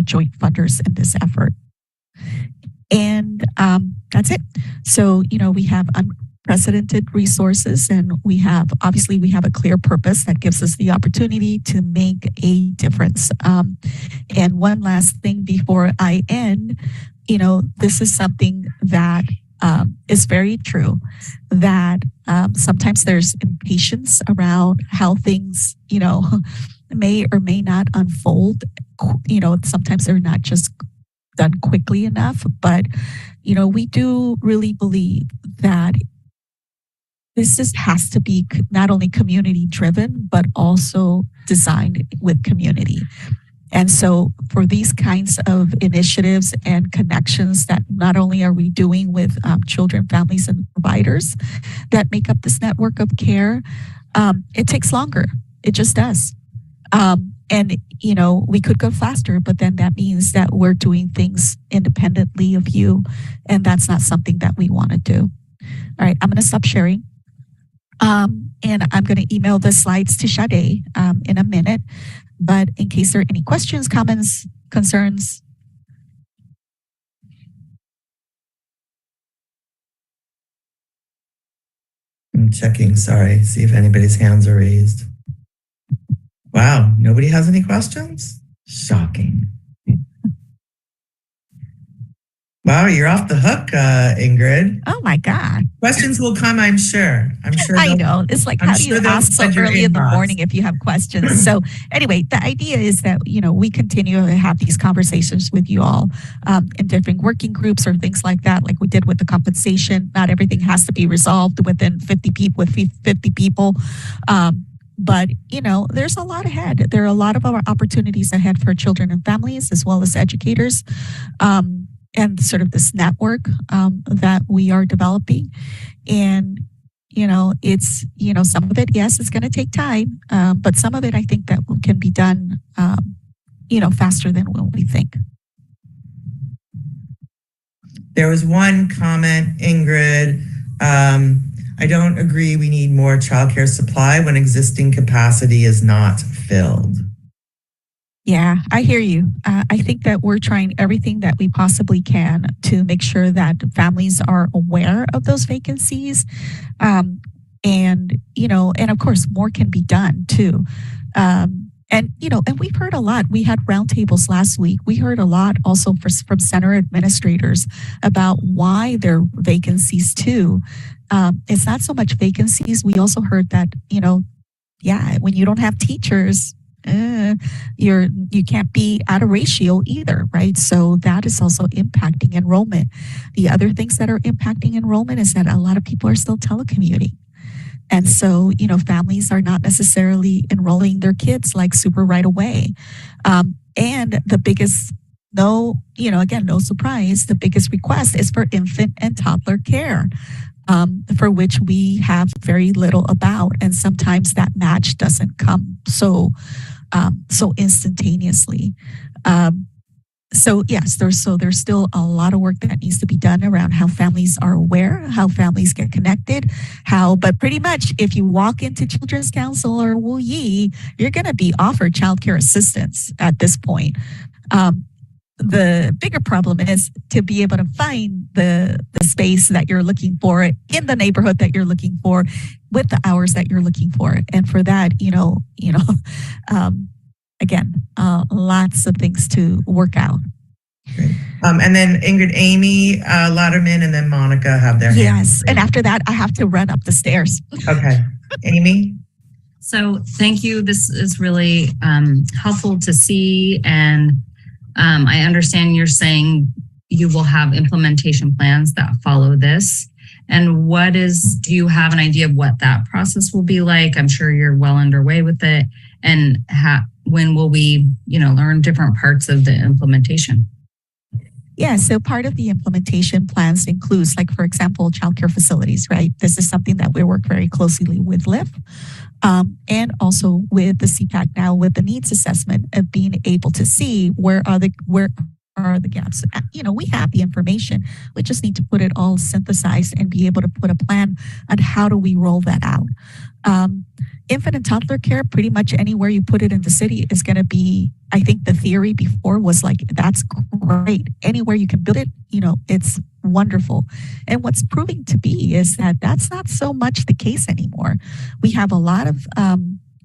joint funders in this effort. And that's it. So, we have unprecedented resources, and we have a clear purpose that gives us the opportunity to make a difference. And one last thing before I end, this is something that is very true, that sometimes there's impatience around how things, may or may not unfold. Sometimes they're not just done quickly enough, but, we do really believe that this has to be not only community driven, but also designed with community. And so for these kinds of initiatives and connections that not only are we doing with children, families, and providers that make up this network of care, it takes longer. It just does. And, we could go faster, but then that means that we're doing things independently of you. And that's not something that we want to do. All right, I'm going to stop sharing. And I'm going to email the slides to Sade in a minute. But in case there are any questions, comments, concerns. I'm checking, sorry, see if anybody's hands are raised. Wow, nobody has any questions? Shocking. Wow, you're off the hook, Ingrid. Oh my God. Questions will come, I'm sure. I know. It's like, how do you ask so early in the morning if you have questions? So anyway, the idea is that, we continue to have these conversations with you all in different working groups or things like that, like we did with the compensation. Not everything has to be resolved within 50 people. But, there's a lot ahead. There are a lot of our opportunities ahead for children and families, as well as educators. And sort of this network that we are developing. And, it's, some of it, yes, it's going to take time, but some of it I think that can be done, faster than what we think. There was one comment, Ingrid. I don't agree we need more childcare supply when existing capacity is not filled. Yeah, I hear you. I think that we're trying everything that we possibly can to make sure that families are aware of those vacancies. And of course, more can be done too. And we've heard a lot. We had roundtables last week. We heard a lot also from center administrators about why there are vacancies too. It's not so much vacancies. We also heard that, when you don't have teachers, you can't be at a ratio either, right? So that is also impacting enrollment. The other things that are impacting enrollment is that a lot of people are still telecommuting. And so, families are not necessarily enrolling their kids like super right away. And the biggest, no surprise, the biggest request is for infant and toddler care. For which we have very little about, and sometimes that match doesn't come so instantaneously. So yes, there's still a lot of work that needs to be done around how families are aware, how families get connected, but pretty much if you walk into Children's Council or Wu Yi, you're going to be offered childcare assistance at this point. The bigger problem is to be able to find the space that you're looking for in the neighborhood that you're looking for with the hours that you're looking for. And for that, lots of things to work out. Great. And then Ingrid, Amy Latterman, and then Monica have their hands. Yes. And after that, I have to run up the stairs. Okay. Amy? So thank you. This is really helpful to see. And I understand you're saying you will have implementation plans that follow this. And do you have an idea of what that process will be like? I'm sure you're well underway with it. And when will we, learn different parts of the implementation? Yeah, so part of the implementation plans includes, like, for example, childcare facilities, right? This is something that we work very closely with LIF and also with the Cpac now with the needs assessment of being able to see where are the gaps. We have the information. We just need to put it all synthesized and be able to put a plan on how do we roll that out. Infant and toddler care, pretty much anywhere you put it in the city is going to be, I think the theory before was like, that's great. Anywhere you can build it, it's wonderful. And what's proving to be is that that's not so much the case anymore. We have a lot of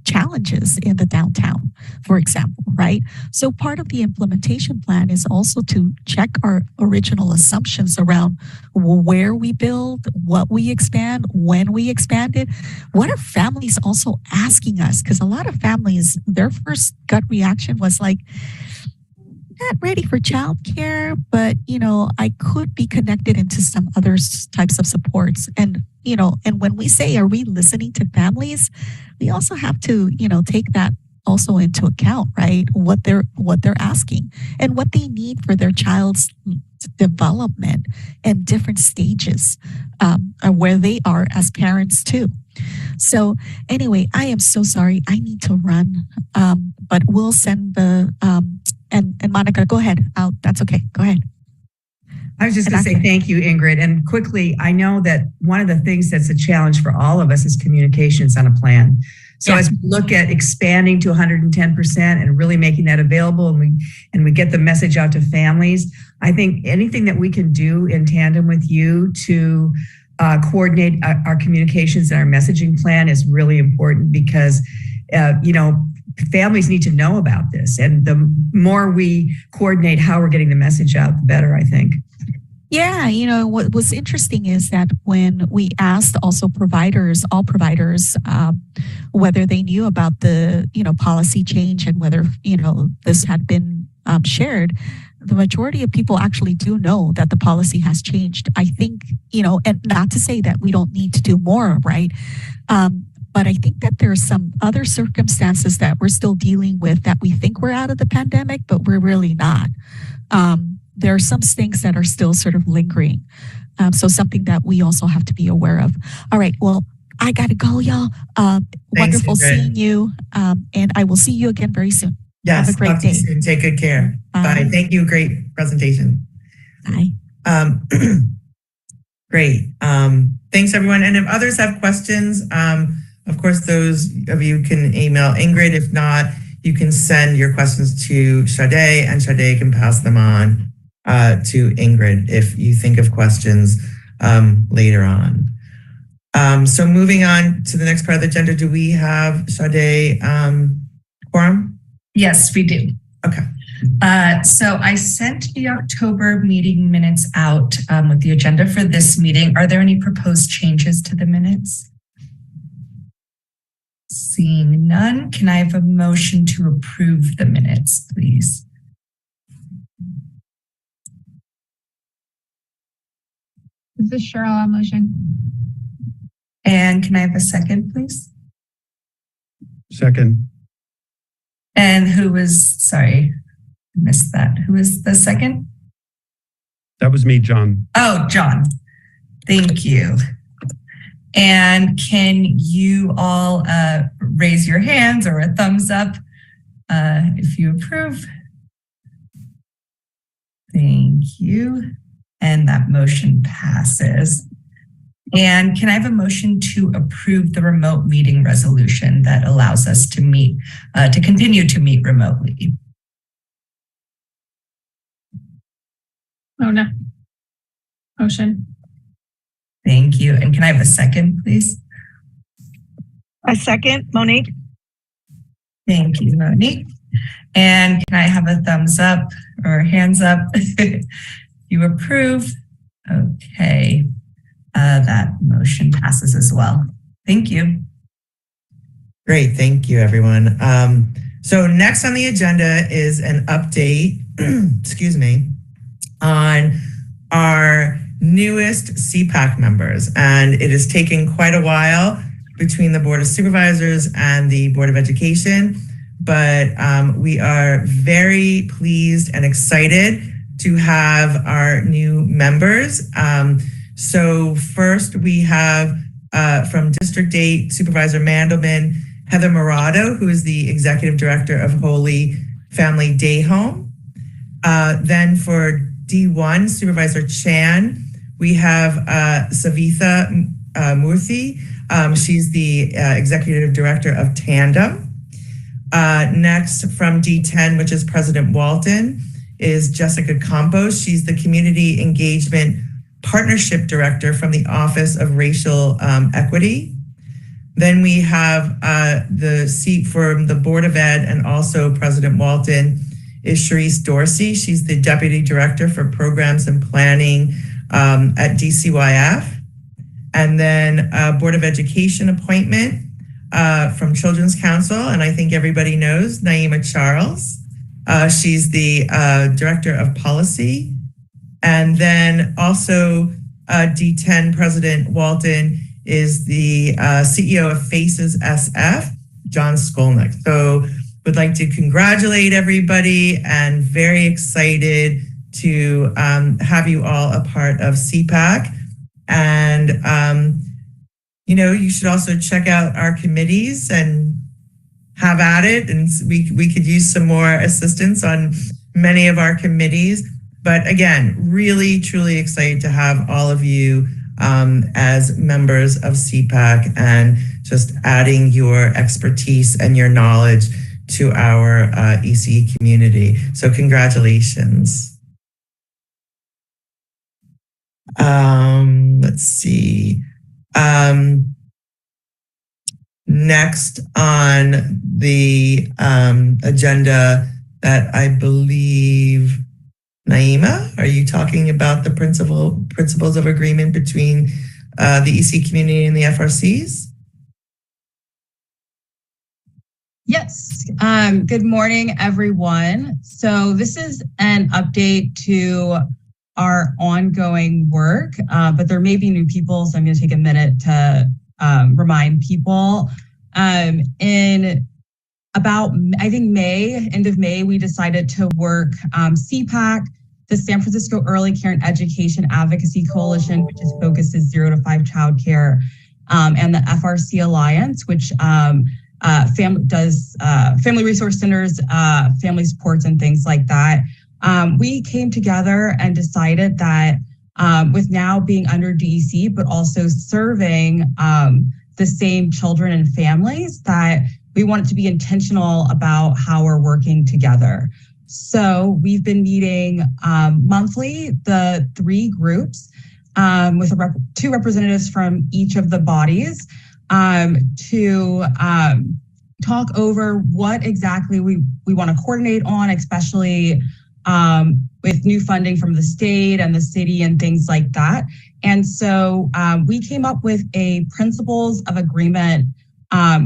challenges in the downtown, for example, right? So part of the implementation plan is also to check our original assumptions around where we build, what we expand, when we expand it. What are families also asking us? Because a lot of families, their first gut reaction was like, not ready for childcare, but I could be connected into some other types of supports. And and when we say, are we listening to families, we also have to take that also into account, right? What they're asking and what they need for their child's development and different stages where they are as parents too. So anyway, I am so sorry. I need to run, but we'll send the and Monica, go ahead. That's okay. Go ahead. I was just going to say thank you, Ingrid. And quickly, I know that one of the things that's a challenge for all of us is communications on a plan. So as we look at expanding to 110% and really making that available, and we get the message out to families, I think anything that we can do in tandem with you to coordinate our communications and our messaging plan is really important because, families need to know about this. And the more we coordinate how we're getting the message out, the better, I think. Yeah, what was interesting is that when we asked also all providers, whether they knew about the, policy change and whether, this had been shared, the majority of people actually do know that the policy has changed. I think, and not to say that we don't need to do more, right? But I think that there are some other circumstances that we're still dealing with that we think we're out of the pandemic, but we're really not. There are some things that are still sort of lingering. So something that we also have to be aware of. All right. Well, I got to go, y'all. Wonderful seeing you. And I will see you again very soon. Yes. Have a great day. Take good care. Bye. Thank you. Great presentation. Bye. Great. Thanks, everyone. And if others have questions, of course, those of you can email Ingrid. If not, you can send your questions to Sade, and Sade can pass them on to Ingrid if you think of questions later on. So moving on to the next part of the agenda, do we have Sade quorum? Yes, we do. Okay. So I sent the October meeting minutes out with the agenda for this meeting. Are there any proposed changes to the minutes? Seeing none, can I have a motion to approve the minutes, please? This is Cheryl on motion. And can I have a second, please? Second. And who was, sorry, I missed that. Who was the second? That was me, John. Oh, John. Thank you. And can you all raise your hands or a thumbs up if you approve? Thank you. And that motion passes. And can I have a motion to approve the remote meeting resolution that allows us to meet, to continue to meet remotely? Oh, no. Motion. Thank you. And can I have a second, please? A second, Monique. Thank you, Monique. And can I have a thumbs up or hands up? You approve? Okay. That motion passes as well. Thank you. Great. Thank you, everyone. So next on the agenda is an update, excuse me, on our newest Cpac members. And it has taken quite a while between the Board of Supervisors and the Board of Education, but we are very pleased and excited to have our new members. So first we have from District 8, Supervisor Mandelman, Heather Morado, who is the Executive Director of Holy Family Day Home. Then for D1, Supervisor Chan, we have Savitha Murthy, She's the executive director of Tandem. Next from D10, which is President Walton, is Jessica Campos. She's the Community Engagement Partnership Director from the Office of Racial Equity. Then we have the seat for the Board of Ed and also President Walton is Sharice Dorsey. She's the Deputy Director for Programs and Planning at DCYF. And then Board of Education appointment from Children's Council, and I think everybody knows Naima Charles. She's the Director of Policy. And then also D10 President Walton is the CEO of Faces SF, John Skolnick. So would like to congratulate everybody and very excited to have you all a part of Cpac. And, you know, you should also check out our committees and have at it. And we could use some more assistance on many of our committees. But again, really, truly excited to have all of you as members of Cpac and just adding your expertise and your knowledge to our ECE community. So congratulations. Let's see. Next on the agenda that I believe, Naima, are you talking about the principles of agreement between the EC community and the FRCs? Yes. Good morning, everyone. So this is an update to our ongoing work, but there may be new people, so I'm going to take a minute to remind people. In about, I think end of May, we decided to work Cpac, the San Francisco Early Care and Education Advocacy Coalition, which focuses 0 to 5 childcare, and the FRC Alliance, which does family resource centers, family supports, and things like that. We came together and decided that with now being under DEC, but also serving the same children and families, that we wanted to be intentional about how we're working together. So we've been meeting monthly, the 3 groups, with 2 representatives from each of the bodies to talk over what exactly we want to coordinate on, especially with new funding from the state and the city and things like that. And so we came up with a principles of agreement,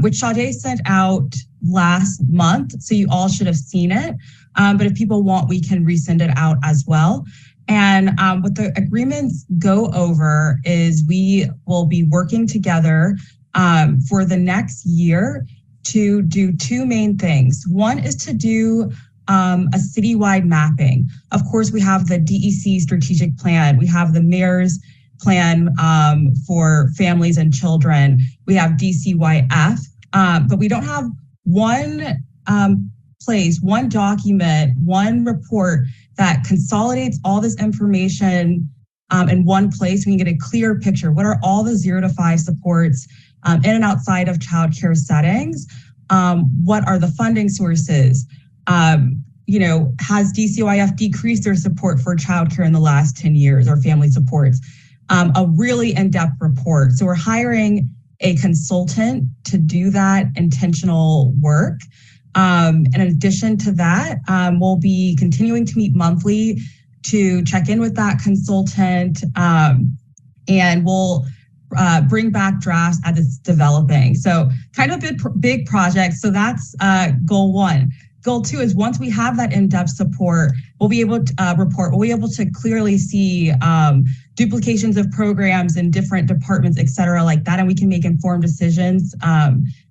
which Sade sent out last month. So you all should have seen it. But if people want, we can resend it out as well. And what the agreements go over is we will be working together for the next year to do 2 main things. One is to do a citywide mapping. Of course, we have the DEC strategic plan. We have the mayor's plan for families and children. We have DCYF, but we don't have one place, one document, one report that consolidates all this information in one place. We can get a clear picture. What are all the 0 to 5 supports in and outside of childcare settings? What are the funding sources? Has DCYF decreased their support for childcare in the last 10 years or family supports? A really in-depth report. So we're hiring a consultant to do that intentional work. In addition to that, we'll be continuing to meet monthly to check in with that consultant, and we'll bring back drafts as it's developing. So kind of a big project. So that's goal 1. Goal 2 is once we have that in-depth support, we'll be able to clearly see duplications of programs in different departments, et cetera, like that. And we can make informed decisions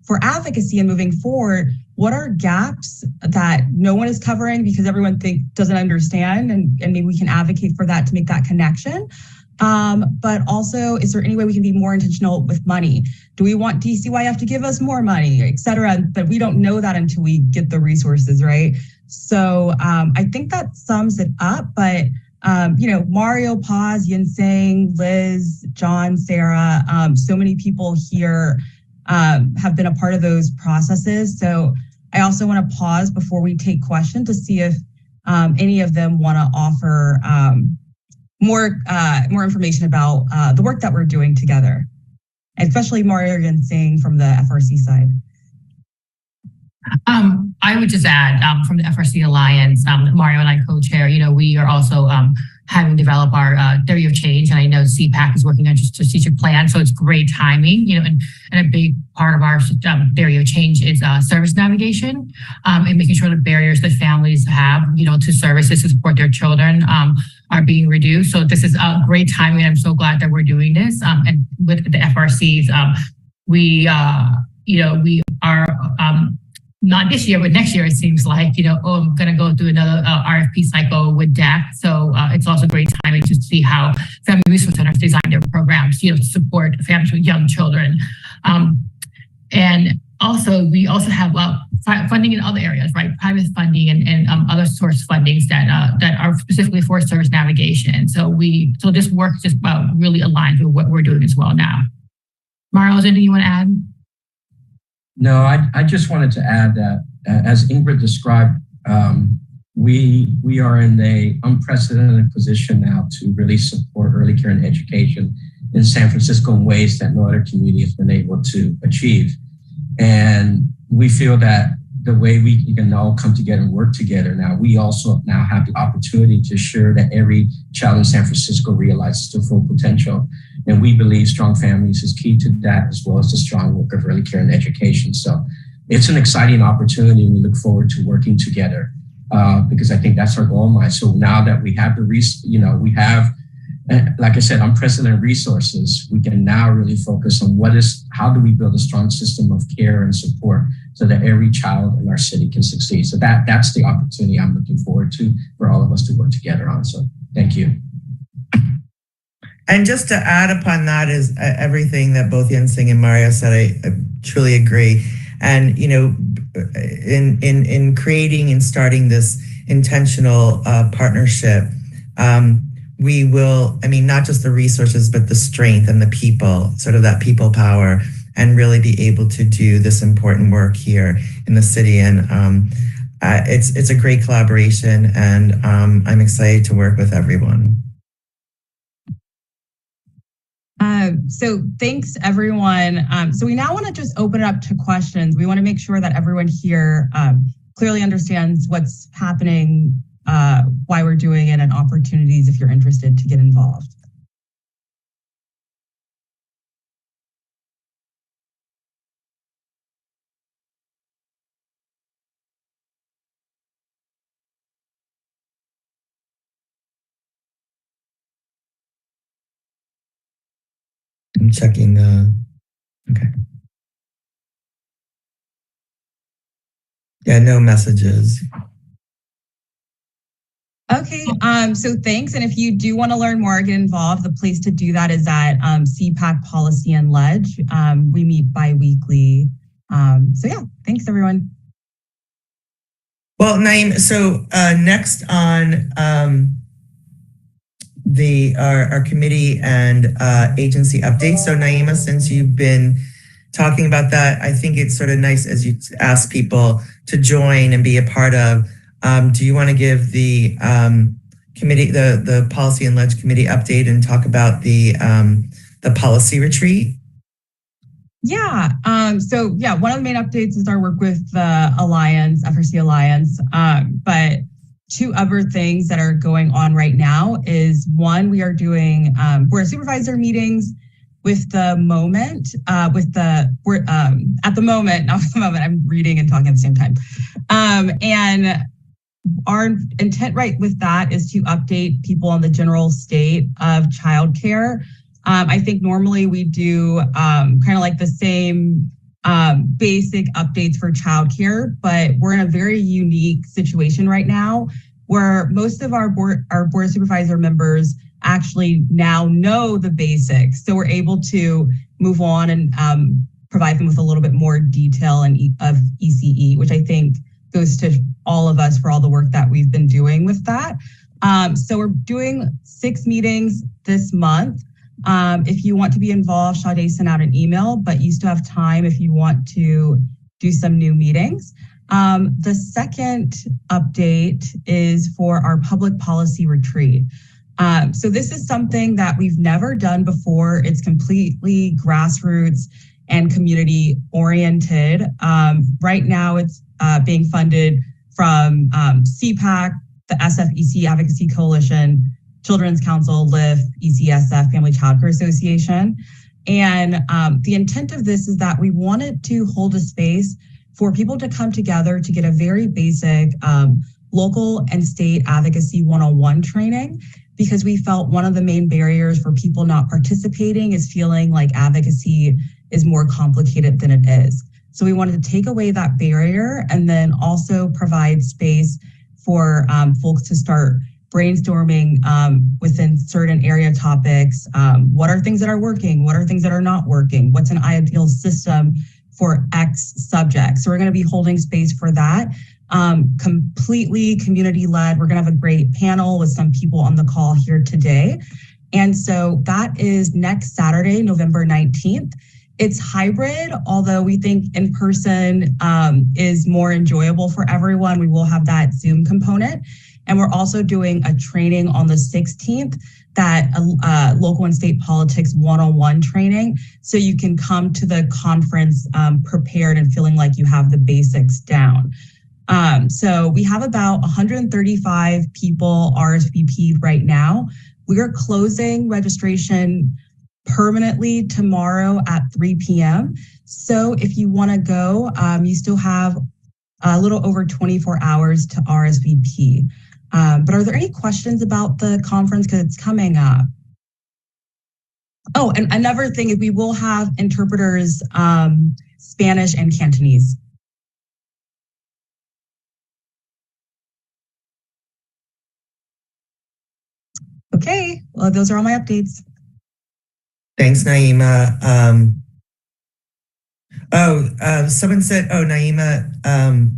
for advocacy and moving forward. What are gaps that no one is covering because everyone doesn't understand, and maybe we can advocate for that to make that connection. But also, is there any way we can be more intentional with money? Do we want DCYF to give us more money, et cetera? But we don't know that until we get the resources, right? So I think that sums it up, but Mario, Paz, Yinseng, Liz, John, Sarah, so many people here have been a part of those processes. So I also want to pause before we take questions to see if any of them want to offer more information about the work that we're doing together, especially Mario Yinseng from the FRC side. I would just add from the FRC Alliance, Mario and I co-chair, we are also having developed our theory of change. And I know Cpac is working on just strategic plan. So it's great timing, and a big part of our theory of change is service navigation and making sure the barriers that families have, to services to support their children are being reduced. So this is a great timing. I'm so glad that we're doing this. And with the FRCs, we are not this year, but next year, it seems like, I'm going to go through another RFP cycle with DAC. So it's also great timing to see how family resource centers design their programs, to support families with young children. And also, we also have funding in other areas, right? Private funding and other source fundings that are specifically for service navigation. So this work just really aligns with what we're doing as well now. Mario, is there anything you want to add? No, I just wanted to add that, as Ingrid described, we are in an unprecedented position now to really support early care and education in San Francisco in ways that no other community has been able to achieve. And we feel that the way we can all come together and work together now, we also now have the opportunity to ensure that every child in San Francisco realizes their full potential. And we believe strong families is key to that, as well as the strong work of early care and education. So it's an exciting opportunity, and we look forward to working together because I think that's our goal in mind. So now that we have we have, like I said, unprecedented resources, we can now really focus on how do we build a strong system of care and support so that every child in our city can succeed. So that's the opportunity I'm looking forward to for all of us to work together on. So thank you. And just to add upon that is everything that both Yinseng and Mario said, I truly agree. And, in creating and starting this intentional partnership, we will, not just the resources, but the strength and the people, sort of that people power, and really be able to do this important work here in the city. And it's a great collaboration, and I'm excited to work with everyone. So thanks, everyone. So we now want to just open it up to questions. We want to make sure that everyone here clearly understands what's happening, why we're doing it, and opportunities if you're interested to get involved. I'm checking okay. Yeah, no messages. Okay, so thanks. And if you do want to learn more, get involved, the place to do that is at Cpac Policy and Ledge. We meet bi-weekly. So yeah, thanks everyone. Well, Naeem, so next on our committee and agency updates. So Naima, since you've been talking about that, I think it's sort of nice as you ask people to join and be a part of. Do you want to give the committee, the Policy and Ledge Committee update and talk about the policy retreat? Yeah. So yeah, one of the main updates is our work with the Alliance, FRC Alliance. But two other things that are going on right now is one, we are doing board supervisor meetings with the moment, at the moment, not at the moment, I'm reading and talking at the same time. And our intent right with that is to update people on the general state of childcare. I think normally we do kind of like the same basic updates for childcare, but we're in a very unique situation right now where most of our board supervisor members actually now know the basics. So we're able to move on and provide them with a little bit more detail of ECE, which I think goes to all of us for all the work that we've been doing with that. So we're doing 6 meetings this month. If you want to be involved, Sade sent out an email, but you still have time if you want to do some new meetings. The second update is for our public policy retreat. So this is something that we've never done before. It's completely grassroots and community oriented. Right now it's being funded from Cpac, the SFEC Advocacy Coalition, Children's Council, LIFT, ECSF, Family Child Care Association. And the intent of this is that we wanted to hold a space for people to come together to get a very basic local and state advocacy 101 training, because we felt one of the main barriers for people not participating is feeling like advocacy is more complicated than it is. So we wanted to take away that barrier and then also provide space for folks to start brainstorming within certain area topics. What are things that are working? What are things that are not working? What's an ideal system for X subject? So we're going to be holding space for that. Completely community led. We're going to have a great panel with some people on the call here today. And so that is next Saturday, November 19th. It's hybrid, although we think in person is more enjoyable for everyone. We will have that Zoom component. And we're also doing a training on the 16th, that local and state politics 101 training. So you can come to the conference prepared and feeling like you have the basics down. So we have about 135 people RSVP'd right now. We are closing registration permanently tomorrow at 3 p.m. So if you want to go, you still have a little over 24 hours to RSVP. But are there any questions about the conference, because it's coming up? Oh, and another thing is we will have interpreters, Spanish and Cantonese. Okay, well, those are all my updates. Thanks, Naima. Someone said, Naima,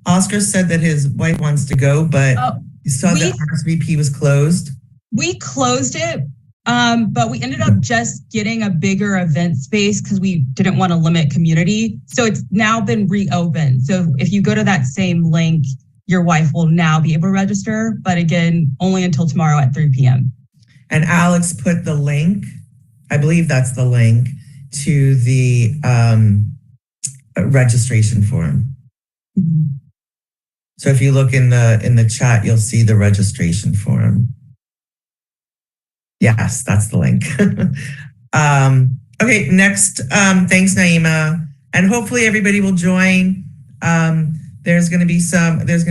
Oscar said that his wife wants to go, but you saw that RSVP was closed. We closed it, but we ended up just getting a bigger event space because we didn't want to limit community. So it's now been reopened. So if you go to that same link, your wife will now be able to register, but again, only until tomorrow at 3 p.m. And Alex put the link, I believe that's the link, to the registration form. Mm-hmm. So if you look in the chat, you'll see the registration form. Yes, that's the link. Okay, next, thanks, Naima. And hopefully everybody will join. There's going to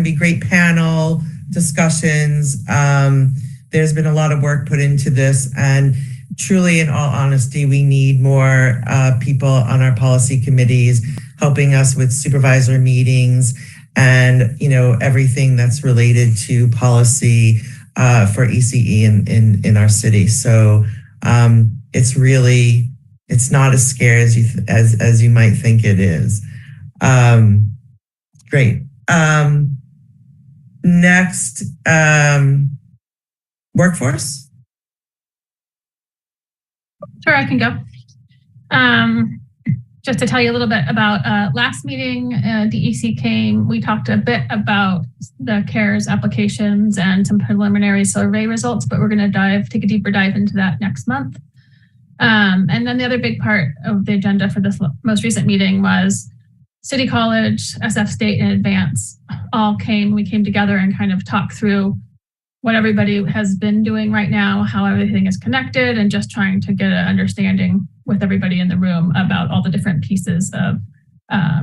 be great panel discussions. There's been a lot of work put into this, and truly, in all honesty, we need more people on our policy committees helping us with supervisor meetings and everything that's related to policy for ECE in our city. So it's not as scary as you might think it is. Great. Next, workforce. Sure, I can go. Just to tell you a little bit about last meeting, DEC came. We talked a bit about the CARES applications and some preliminary survey results, but we're going to take a deeper dive into that next month. And then the other big part of the agenda for this most recent meeting was City College, SF State, and Advance all came. We came together and kind of talked through what everybody has been doing right now, how everything is connected, and just trying to get an understanding with everybody in the room about all the different pieces of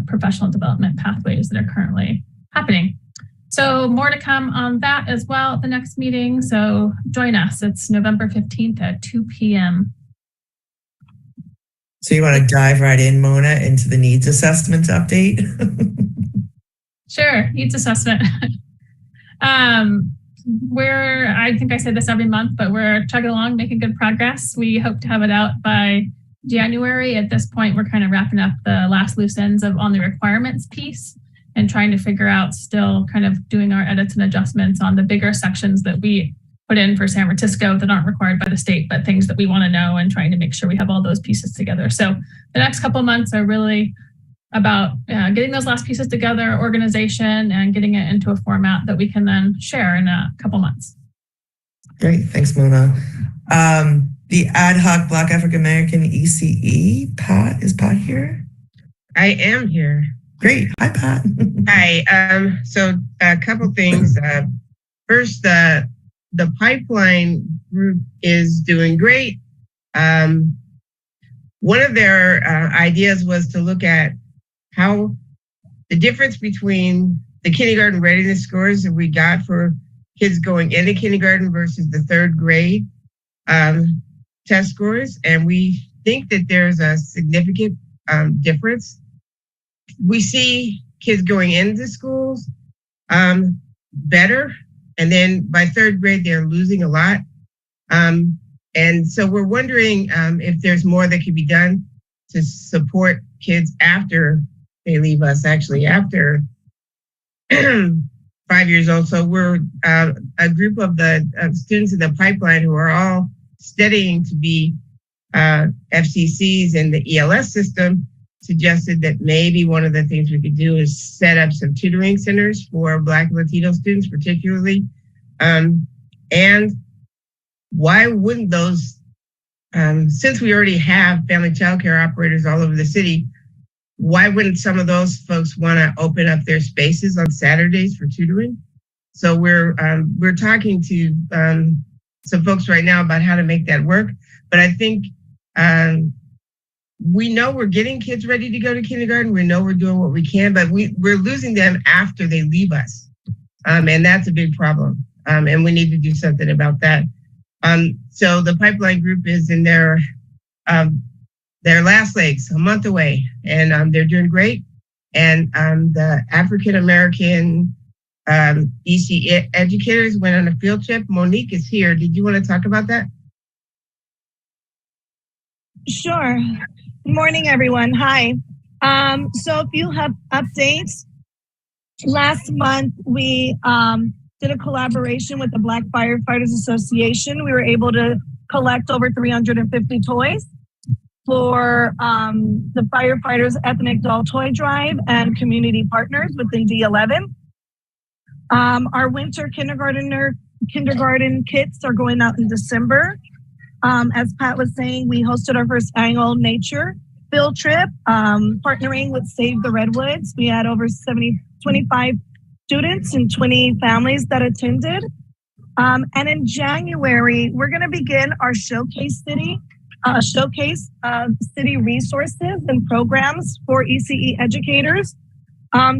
professional development pathways that are currently happening. So more to come on that as well at the next meeting. So join us. It's November 15th at 2 p.m. So you want to dive right in, Mona, into the needs assessment update? Sure, needs assessment. I think I say this every month, but we're chugging along, making good progress. We hope to have it out by January. At this point, we're kind of wrapping up the last loose ends on the requirements piece. and trying to figure out, still kind of doing our edits and adjustments on the bigger sections that we put in for San Francisco that aren't required by the state, but things that we want to know, and trying to make sure we have all those pieces together. So the next couple of months are really about getting those last pieces together, organization, and getting it into a format that we can then share in a couple months. Great, thanks, Mona. The ad hoc Black African American ECE, Pat, is Pat here? I am here. Great, hi Pat. Hi, so a couple things. First, the pipeline group is doing great. One of their ideas was to look at how the difference between the kindergarten readiness scores that we got for kids going into kindergarten versus the third grade test scores. And we think that there's a significant difference. We see kids going into schools better, and then by third grade, they're losing a lot. And so we're wondering if there's more that could be done to support kids after they leave us, actually after 5 years old. So we're a group of the students in the pipeline who are all studying to be FCCs in the ELS system, suggested that maybe one of the things we could do is set up some tutoring centers for Black and Latino students, particularly. And why wouldn't those, since we already have family child care operators all over the city, why wouldn't some of those folks want to open up their spaces on Saturdays for tutoring? So we're talking to some folks right now about how to make that work. But I think we know we're getting kids ready to go to kindergarten. We know we're doing what we can, but we're losing them after they leave us. And that's a big problem. And we need to do something about that. So the pipeline group is in their last legs, a month away, and they're doing great. And the African American EC educators went on a field trip. Monique is here. Did you want to talk about that? Sure. Good morning, everyone. Hi. So if you have updates, last month we did a collaboration with the Black Firefighters Association. We were able to collect over 350 toys for the firefighters' ethnic doll toy drive and community partners within D11. Our winter kindergarten kits are going out in December. As Pat was saying, we hosted our first annual nature field trip, partnering with Save the Redwoods. We had over 25 students and 20 families that attended. And in January, we're going to begin our showcase city resources and programs for ECE educators.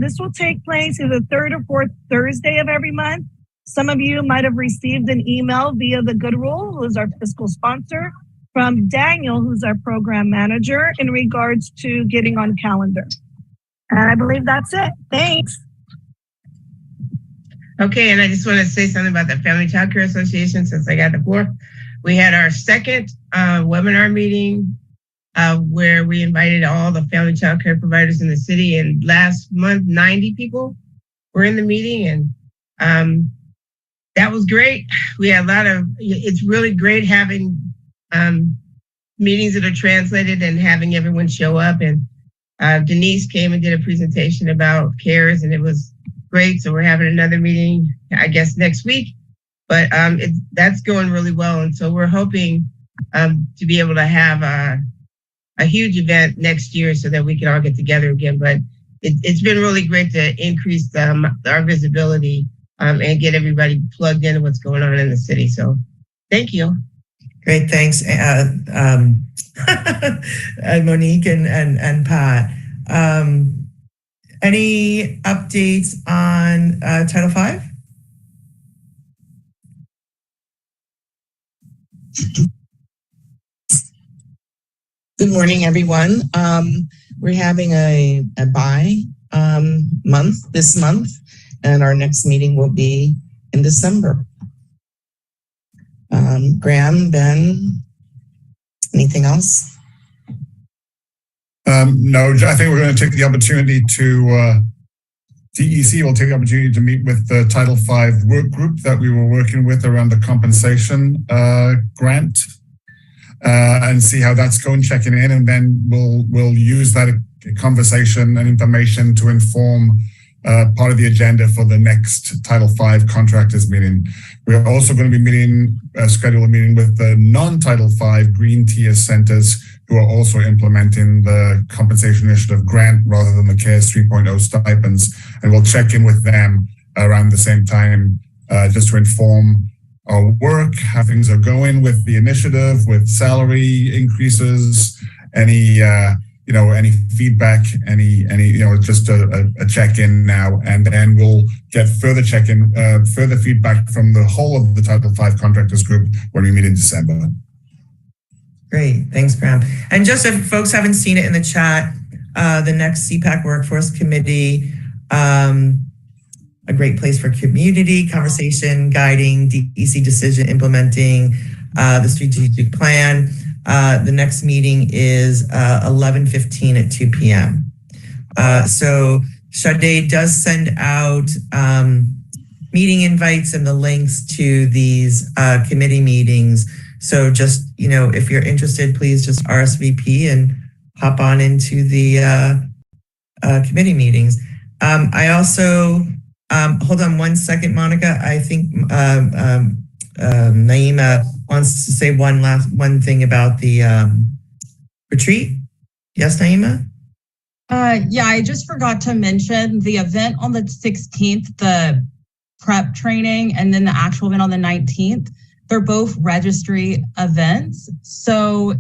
This will take place either the third or fourth Thursday of every month. Some of you might have received an email via the Good Rule, who's our fiscal sponsor, from Daniel, who's our program manager, in regards to getting on calendar. And I believe that's it. Thanks. Okay, and I just want to say something about the Family Child Care Association since I got the floor. We had our second webinar meeting where we invited all the family child care providers in the city, and last month 90 people were in the meeting, and that was great. We had it's really great having meetings that are translated and having everyone show up. And Denise came and did a presentation about CARES, and it was great. So we're having another meeting, I guess, next week. But that's going really well. And so we're hoping to be able to have a huge event next year so that we can all get together again. But it's been really great to increase our visibility and get everybody plugged into what's going on in the city. So thank you. Great, thanks, Monique and Pat. Any updates on Title V? Good morning, everyone. We're having a buy month this month, and our next meeting will be in December. Graham, Ben, anything else? No, I think we're going to take the opportunity to DEC will take the opportunity to meet with the Title V work group that we were working with around the compensation grant and see how that's going, checking in, and then we'll use that conversation and information to inform part of the agenda for the next Title V contractors meeting. We're also going to be schedule a meeting with the non-Title V green tier centers who are also implementing the compensation initiative grant rather than the CARES 3.0 stipends. And we'll check in with them around the same time just to inform our work, how things are going with the initiative, with salary increases, any feedback, just a check-in now, and then we'll get further check-in, further feedback from the whole of the Title V contractors group when we meet in December. Great, thanks, Graham. And just if folks haven't seen it in the chat, the next Cpac Workforce Committee, a great place for community conversation, guiding DEC decision, implementing the strategic plan. The next meeting is 11:15 at 2 p.m. So Sade does send out meeting invites and the links to these committee meetings. So just, if you're interested, please just RSVP and hop on into the committee meetings. I also, hold on one second, Monica. I think Naima wants to say one thing about the retreat. Yes, Naima? Yeah, I just forgot to mention the event on the 16th, the prep training, and then the actual event on the 19th. They're both registry events. So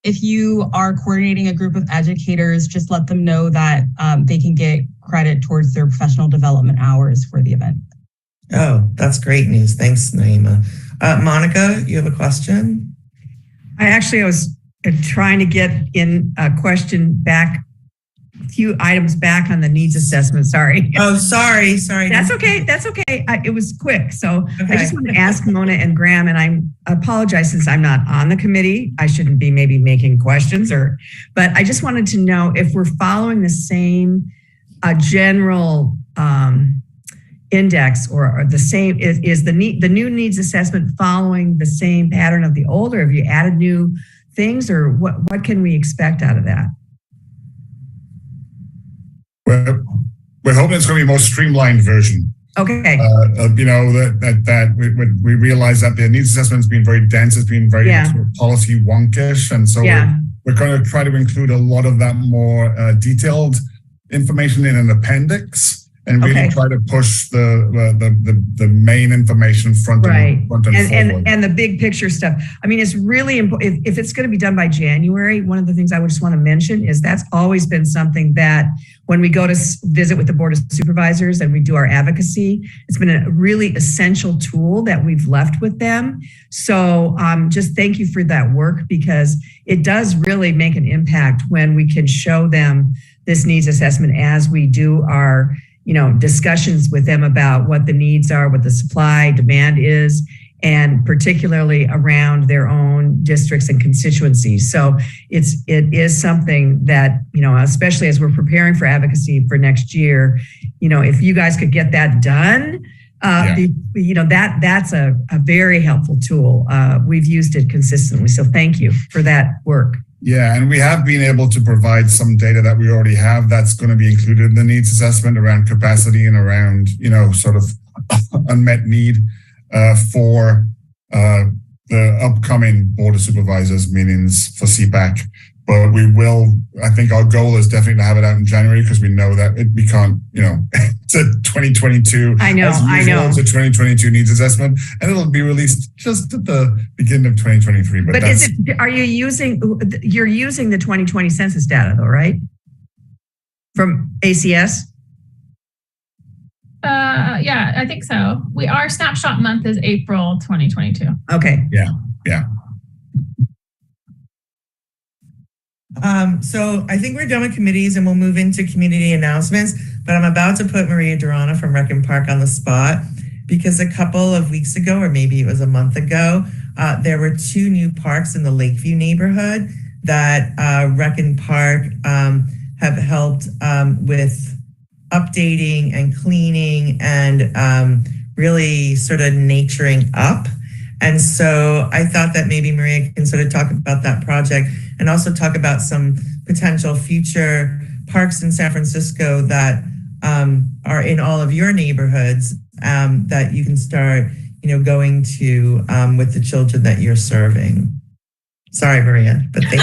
if you are coordinating a group of educators, just let them know that they can get credit towards their professional development hours for the event. Oh, that's great news. Thanks, Naima. Monica, you have a question? I was trying to get in a question back, a few items back on the needs assessment. Sorry. Oh, sorry. That's okay. It was quick. So okay. I just want to ask Mona and Graham, and I apologize since I'm not on the committee. I shouldn't be maybe making questions, but I just wanted to know if we're following the same general index or the same, is the new needs assessment following the same pattern of the old, or have you added new things, or what can we expect out of that? We're hoping it's going to be a more streamlined version. Okay. We realize that the needs assessment has been very dense. It's been very policy wonkish. And so we're going to try to include a lot of that more detailed information in an appendix and really try to push the main information front and forward. And the big picture stuff. I mean, it's really important. If it's going to be done by January, one of the things I would just want to mention is that's always been something that when we go to visit with the Board of Supervisors and we do our advocacy, it's been a really essential tool that we've left with them. So just thank you for that work, because it does really make an impact when we can show them this needs assessment as we do our discussions with them about what the needs are, what the supply demand is, and particularly around their own districts and constituencies. So it is something that, especially as we're preparing for advocacy for next year, if you guys could get that done, that's a very helpful tool. We've used it consistently. So thank you for that work. Yeah, and we have been able to provide some data that we already have that's going to be included in the needs assessment around capacity and around, sort of unmet need for the upcoming Board of Supervisors meetings for Cpac. But I think our goal is definitely to have it out in January, because we know that we can't, it's a 2022. I know. It's a 2022 needs assessment, and it'll be released just at the beginning of 2023. But you're using the 2020 census data though, right? From ACS? Yeah, I think so. Our snapshot month is April 2022. Okay. Yeah. So I think we're done with committees and we'll move into community announcements, but I'm about to put Maria Durana from Rec and Park on the spot, because a couple of weeks ago, or maybe it was a month ago, there were 2 new parks in the Lakeview neighborhood that Rec and Park have helped with updating and cleaning and really sort of naturing up. And so I thought that maybe Maria can sort of talk about that project and also talk about some potential future parks in San Francisco that are in all of your neighborhoods that you can start, going to with the children that you're serving. Sorry, Maria, but thank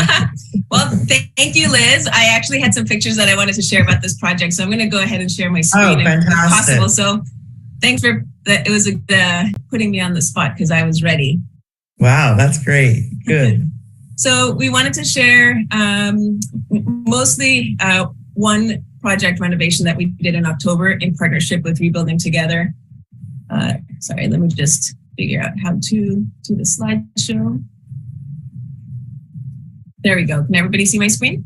you. Well, thank you, Liz. I actually had some pictures that I wanted to share about this project, so I'm going to go ahead and share my screen if possible. So thanks for that. It was putting me on the spot because I was ready. Wow, that's great. Good. So we wanted to share mostly one project renovation that we did in October in partnership with Rebuilding Together. Sorry, let me just figure out how to do the slideshow. There we go. Can everybody see my screen?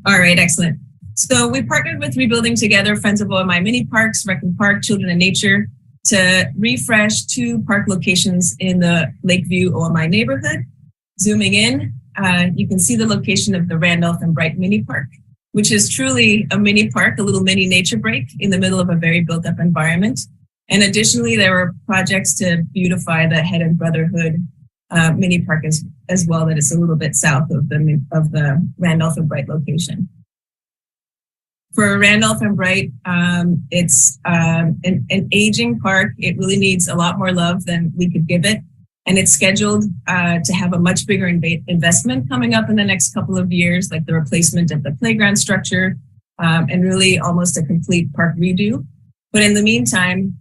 All right, excellent. So we partnered with Rebuilding Together, Friends of OMI Mini Parks, Rec and Park, Children in Nature to refresh 2 park locations in the Lakeview OMI neighborhood. Zooming in, you can see the location of the Randolph and Bright Mini Park, which is truly a mini park, a little mini nature break in the middle of a very built up environment. And additionally, there were projects to beautify the Head and Brotherhood mini park as well, that is a little bit south of the Randolph and Bright location. For Randolph and Bright, it's an aging park. It really needs a lot more love than we could give it. And it's scheduled to have a much bigger investment coming up in the next couple of years, like the replacement of the playground structure and really almost a complete park redo. But in the meantime,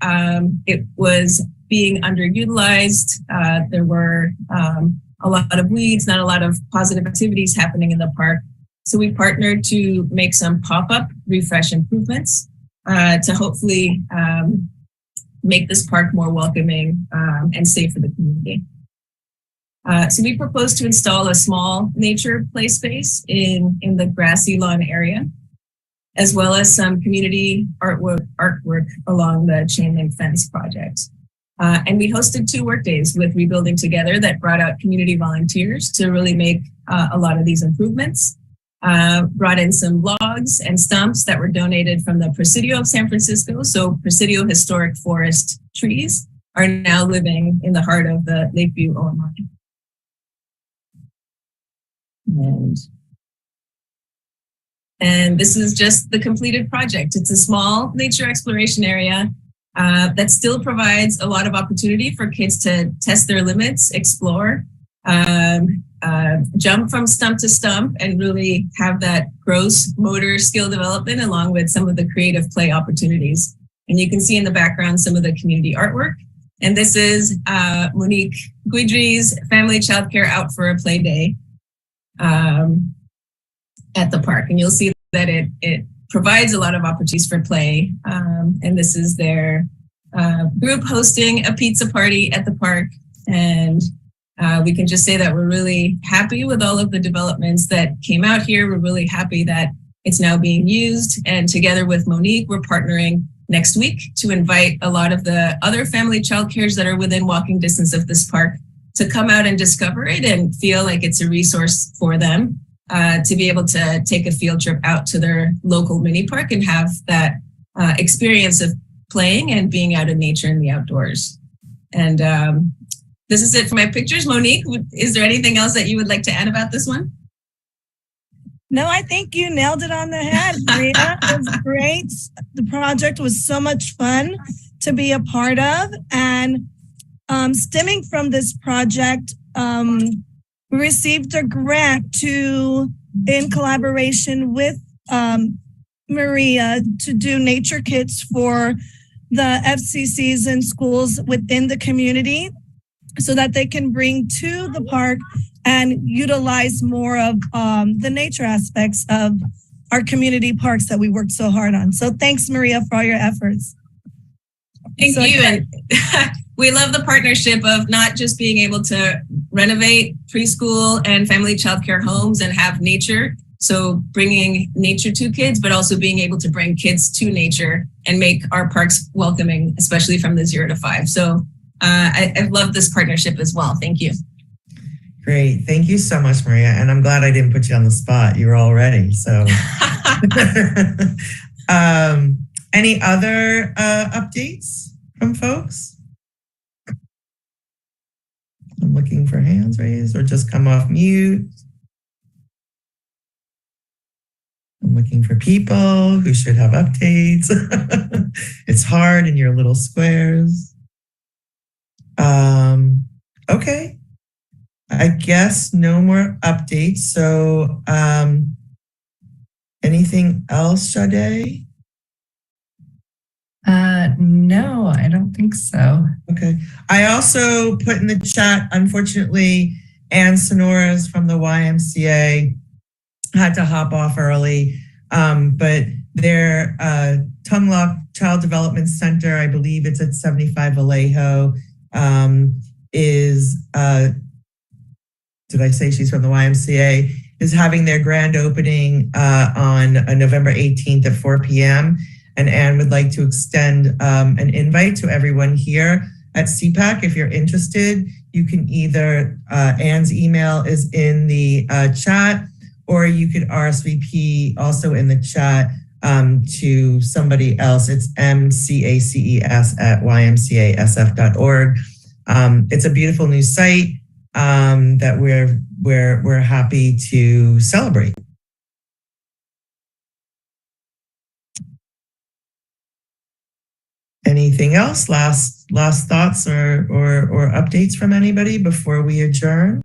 it was being underutilized. There were a lot of weeds, not a lot of positive activities happening in the park. So we partnered to make some pop-up refresh improvements to hopefully make this park more welcoming and safe for the community. So we proposed to install a small nature play space in the grassy lawn area, as well as some community artwork along the chain link fence project. And we hosted 2 work days with Rebuilding Together that brought out community volunteers to really make a lot of these improvements. Brought in some logs and stumps that were donated from the Presidio of San Francisco. So Presidio Historic Forest trees are now living in the heart of the Lakeview OMI. And this is just the completed project. It's a small nature exploration area that still provides a lot of opportunity for kids to test their limits, explore, jump from stump to stump, and really have that gross motor skill development along with some of the creative play opportunities. And you can see in the background some of the community artwork. And this is Monique Guidry's Family Childcare Out for a Play Day at the park. And you'll see that it provides a lot of opportunities for play. And this is their group hosting a pizza party at the park. And we can just say that we're really happy with all of the developments that came out here. We're really happy that it's now being used. And together with Monique, we're partnering next week to invite a lot of the other family childcares that are within walking distance of this park to come out and discover it and feel like it's a resource for them to be able to take a field trip out to their local mini park and have that experience of playing and being out in nature in the outdoors. And this is it for my pictures. Monique, is there anything else that you would like to add about this one? No, I think you nailed it on the head, Maria. It was great. The project was so much fun to be a part of. And stemming from this project, we received a grant in collaboration with Maria to do nature kits for the FCCs and schools within the community so that they can bring to the park and utilize more of the nature aspects of our community parks that we worked so hard on. So thanks, Maria, for all your efforts. Thank you. And we love the partnership of not just being able to renovate preschool and family childcare homes and have nature. So bringing nature to kids, but also being able to bring kids to nature and make our parks welcoming, especially from the 0 to 5. So I love this partnership as well. Thank you. Great. Thank you so much, Maria. And I'm glad I didn't put you on the spot. You were all ready. So Any other updates from folks? I'm looking for hands raised or just come off mute. I'm looking for people who should have updates. It's hard in your little squares. Okay. I guess no more updates. So anything else, Sade? No, I don't think so. Okay. I also put in the chat, unfortunately, Ann Sonoras from the YMCA had to hop off early, but their Tongue Lock Child Development Center, I believe it's at 75 Vallejo, is, did I say she's from the YMCA, is having their grand opening on November 18th at 4 p.m. And Anne would like to extend an invite to everyone here at Cpac. If you're interested, you can either, Anne's email is in the chat, or you could RSVP also in the chat to somebody else. It's mcaces@ymcasf.org. It's a beautiful new site that we're happy to celebrate. Anything else? Last thoughts or updates from anybody before we adjourn?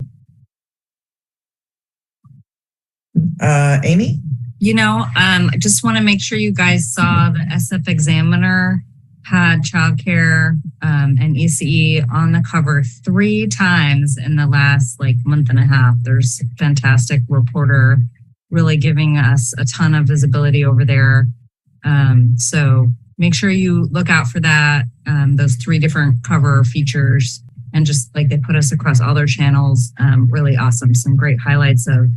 Amy? I just want to make sure you guys saw the SF Examiner had childcare and ECE on the cover 3 times in the last month and a half. There's a fantastic reporter really giving us a ton of visibility over there. So make sure you look out for that, those 3 different cover features, and just they put us across all their channels. Really awesome. Some great highlights of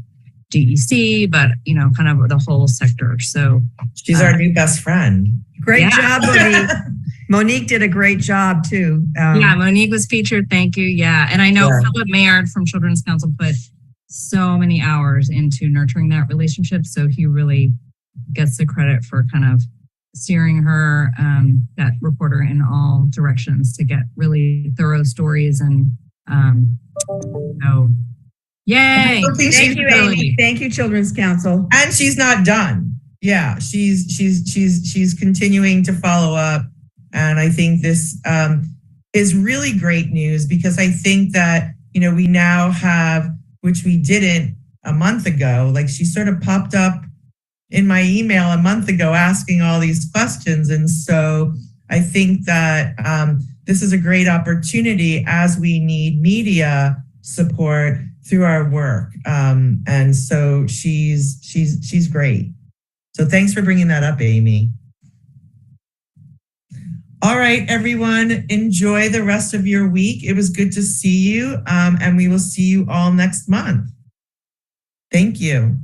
DEC, but kind of the whole sector. So she's our new best friend. Great job, Monique. Monique did a great job too. Yeah, Monique was featured. Thank you. Yeah. And I know Philip Maynard from Children's Council put so many hours into nurturing that relationship. So he really gets the credit for kind of steering her, that reporter, in all directions to get really thorough stories. And yay! Thank you, Amy. Thank you, Children's Council. And she's not done. Yeah, she's continuing to follow up, and I think this is really great news, because I think that we now have, which we didn't a month ago. She sort of popped up in my email a month ago asking all these questions. And so I think that this is a great opportunity as we need media support through our work. And so she's great. So thanks for bringing that up, Amy. All right, everyone, enjoy the rest of your week. It was good to see you, and we will see you all next month. Thank you.